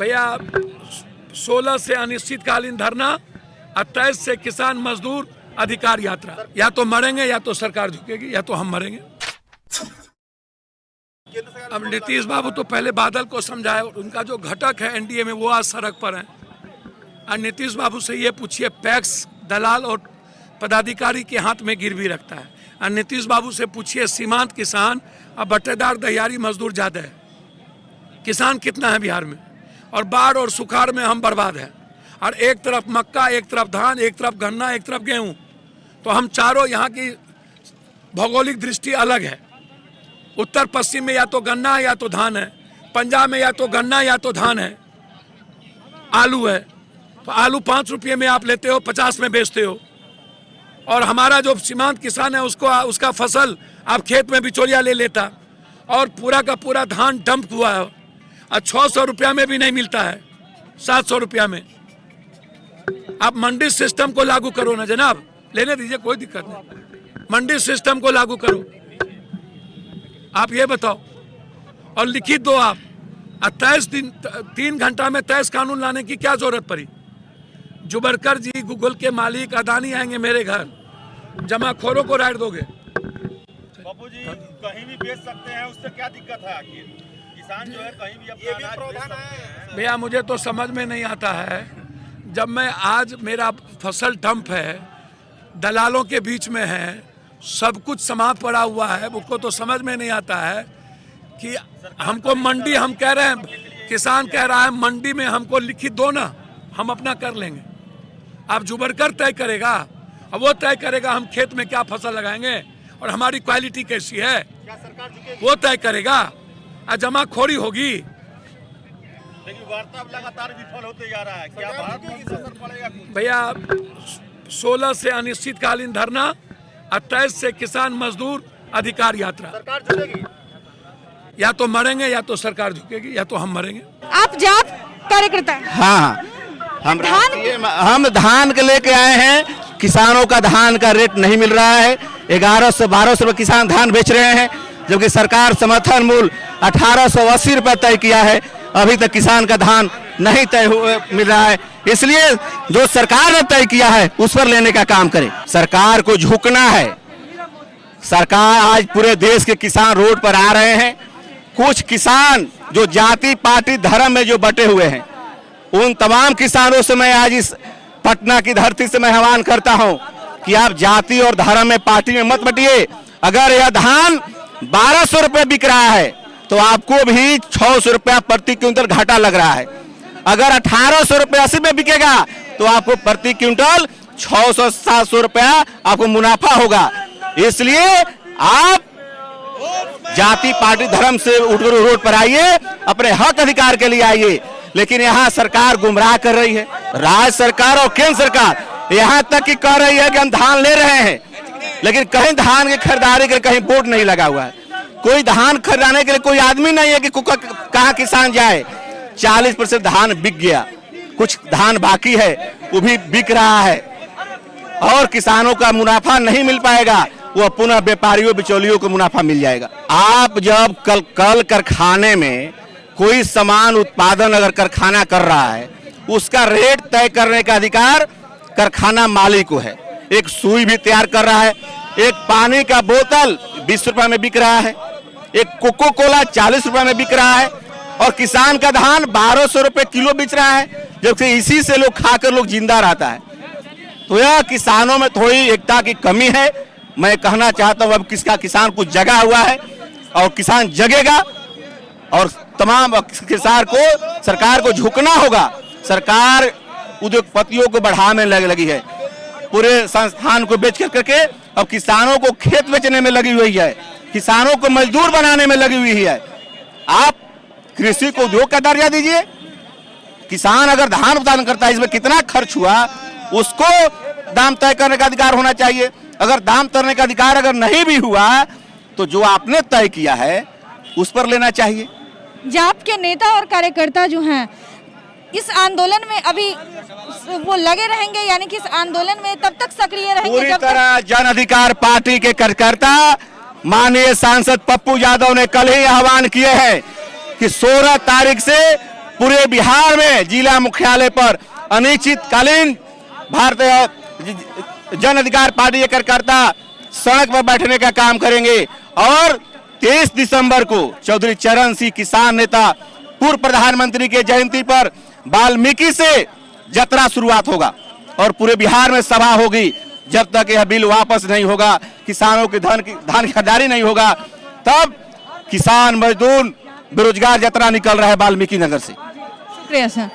भैया 16 से अनिश्चितकालीन धरना, 28 से किसान मजदूर अधिकार यात्रा। या तो मरेंगे या तो सरकार झुकेगी या तो हम मरेंगे। अब नीतीश बाबू तो पहले बादल को समझाए, उनका जो घटक है एनडीए में वो आज सड़क पर है। और नीतीश बाबू से ये पूछिए, पैक्स दलाल और पदाधिकारी के हाथ में गिरवी रखता है। और नीतीश बाबू से पूछिए, सीमांत किसान और बट्टेदार दहियारी मजदूर ज़्यादा है। किसान कितना है बिहार में, और बाढ़ और सुखाड़ में हम बर्बाद हैं। और एक तरफ मक्का, एक तरफ धान, एक तरफ गन्ना, एक तरफ गेहूं। तो हम चारों, यहाँ की भौगोलिक दृष्टि अलग है। उत्तर पश्चिम में या तो गन्ना है या तो धान है, पंजाब में या तो गन्ना या तो धान है, आलू है। तो आलू 5 रुपये में आप लेते हो, 50 में बेचते हो। और हमारा जो सीमांत किसान है उसको, उसका फसल आप खेत में बिचौलिया ले लेता, और पूरा का पूरा धान डंप हुआ है और 600 रुपया में भी नहीं मिलता है, 700 रुपया में। आप मंडी सिस्टम को लागू करो ना जनाब, लेने दीजिए, कोई दिक्कत नहीं। मंडी सिस्टम को लागू करो, आप ये बताओ, और लिखित दो आप। 28 दिन 3 घंटा में 23 कानून लाने की क्या जरूरत पड़ी? जुबरकर जी, गूगल के मालिक अदानी आएंगे मेरे घर, जमाखोरों को राइट दोगे? बापू जी कहीं भी बेच सकते हैं, उससे क्या दिक्कत है? आखिर किसान जो है कहीं भी अपना अनाज बेच सकते हैं। भैया मुझे तो समझ में नहीं आता है, जब मैं आज मेरा फसल डंप है, दलालों के बीच में है, सब कुछ समाप्त पड़ा हुआ है, मुझको तो समझ में नहीं आता है कि हमको मंडी, हम कह रहे हैं, किसान कह रहा है मंडी में हमको लिखित दो ना, हम अपना कर लेंगे। आप जुबरकर तय करेगा, अब वो तय करेगा हम खेत में क्या फसल लगाएंगे और हमारी क्वालिटी कैसी है, वो तय करेगा। और जमाखोरी होगी। लेकिन वार्ता लगातार विफल होते जा रहा है, क्या भारत में असर पड़ेगा? भैया 16 से अनिश्चितकालीन धरना, 28 से किसान मजदूर अधिकार यात्रा। सरकार झुकेगी? या तो मरेंगे या तो सरकार झुकेगी या तो हम मरेंगे। आप जाप कार्यकर्ता हैं? हाँ, हम धान के लेके आए हैं। किसानों का धान का रेट नहीं मिल रहा है, 1100-1200 रुपये किसान धान बेच रहे हैं, जबकि सरकार समर्थन मूल्य 1880 रुपये तय किया है। अभी तक किसान का धान नहीं तय मिल रहा है। इसलिए जो सरकार ने तय किया है उस पर लेने का काम करे। सरकार को झुकना है। सरकार, आज पूरे देश के किसान रोड पर आ रहे हैं। कुछ किसान जो जाति, पार्टी, धर्म में जो बटे हुए हैं, उन तमाम किसानों से मैं आज इस पटना की धरती से मैं आह्वान करता हूं कि आप जाति और धर्म में, पार्टी में मत बटिए। अगर यह धान 1200 रुपये बिक रहा है तो आपको भी 600 रुपया प्रति क्विंटल घाटा लग रहा है। अगर 1800 रुपये 80 में बिकेगा तो आपको प्रति क्विंटल 600-700 रुपया आपको मुनाफा होगा। इसलिए आप जाति, पार्टी, धर्म से उठकर रोड पर आइए, अपने हक अधिकार के लिए आइए। लेकिन यहाँ सरकार गुमराह कर रही है। राज्य सरकार और केंद्र सरकार यहाँ तक कि कह रही है कि हम धान ले रहे हैं, लेकिन कहीं धान की खरीदारी के कहीं बोर्ड नहीं लगा हुआ है। कोई धान खरीदाने के लिए कोई आदमी नहीं है कि कहाँ किसान जाए। 40% धान बिक गया, कुछ धान बाकी है, वो भी बिक रहा है, और किसानों का मुनाफा नहीं मिल पाएगा, वो पुनः व्यापारियों, बिचौलियों को मुनाफा मिल जाएगा। आप जब कल कारखाने में कोई सामान उत्पादन अगर कारखाना कर रहा है, उसका रेट तय करने का अधिकार कारखाना मालिक को है। एक सुई भी तैयार कर रहा है, एक पानी का बोतल 20 रुपए में बिक रहा है, एक कोको कोला 40 रुपए में बिक रहा है, और किसान का धान 1200 रुपए किलो बिक रहा है, जबकि इसी से लोग खाकर लोग जिंदा रहता है। तो यह किसानों में थोड़ी एकता की कमी है। मैं कहना चाहता हूँ अब किसका किसान कुछ जगा हुआ है और किसान जगेगा, और तमाम किसान को, सरकार को झुकना होगा। सरकार उद्योगपतियों को बढ़ाने लगी है, पूरे संस्थान को बेच करके अब किसानों को खेत बेचने में लगी हुई है, किसानों को मजदूर बनाने में लगी हुई है। आप कृषि को उद्योग का दर्जा दीजिए। किसान अगर धान उत्पादन करता है, इसमें कितना खर्च हुआ, उसको दाम तय करने का अधिकार होना चाहिए। अगर दाम तय का अधिकार अगर नहीं भी हुआ तो जो आपने तय किया है उस पर लेना चाहिए। जाप के नेता और कार्यकर्ता जो हैं, इस आंदोलन में अभी वो लगे रहेंगे, यानी कि इस आंदोलन में तब तक सक्रिय रहेंगे पूरी जब तरह जन अधिकार पार्टी के कार्यकर्ता माननीय सांसद पप्पू यादव ने कल ही आह्वान किए हैं कि 16 तारीख से पूरे बिहार में जिला मुख्यालय पर अनिश्चितकालीन भारतीय जन अधिकार पार्टी के कार्यकर्ता सड़क पर बैठने का काम करेंगे और 23 दिसंबर को चौधरी चरण सिंह किसान नेता पूर्व प्रधानमंत्री के जयंती पर वाल्मीकि से यात्रा शुरुआत होगा और पूरे बिहार में सभा होगी। जब तक यह बिल वापस नहीं होगा, किसानों के धान की खरीदारी नहीं होगा, तब किसान मजदूर बेरोजगार यात्रा निकल रहा है वाल्मीकि नगर से। शुक्रिया सर।